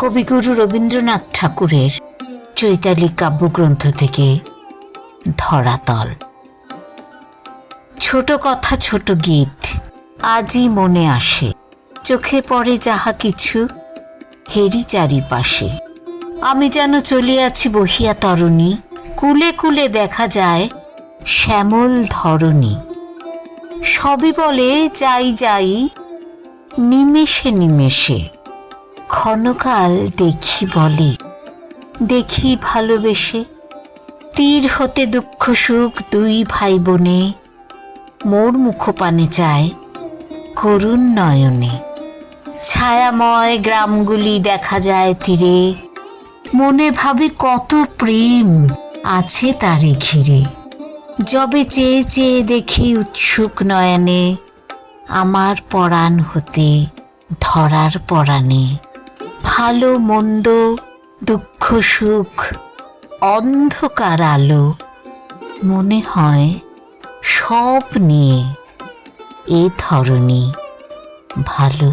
কবিগুরু রবীন্দ্রনাথ ঠাকুরের চৈতালি কাব্যগ্রন্থ থেকে ধরাতল। ছোট কথা ছোট গীত আজই মনে আসে, চোখে পড়ে যাহা কিছু হেরি চারিপাশে। আমি যেন চলিয়াছি বহিয়া তরণী, কুলে কুলে দেখা যায় শ্যামল ধরণী। সবই বলে যাই যাই নিমেষে নিমেষে, ক্ষণকাল দেখি বলে দেখি ভালোবেসে। তীর হতে দুঃখ সুখ দুই ভাই বোনে, মোর মুখপানে চায় করুণ নয়নে। ছায়াময় গ্রামগুলি দেখা যায় তীরে, মনে ভাবে কত প্রেম আছে তারে ঘিরে। যবে চেয়ে চেয়ে দেখি উৎসুক নয়নে, আমার পরাণ হতে ধরার পরাণে। ভালো মন্দ দুঃখ সুখ অন্ধকার আলো, মনে হয় সব নিয়ে এ ধরনী ভালো।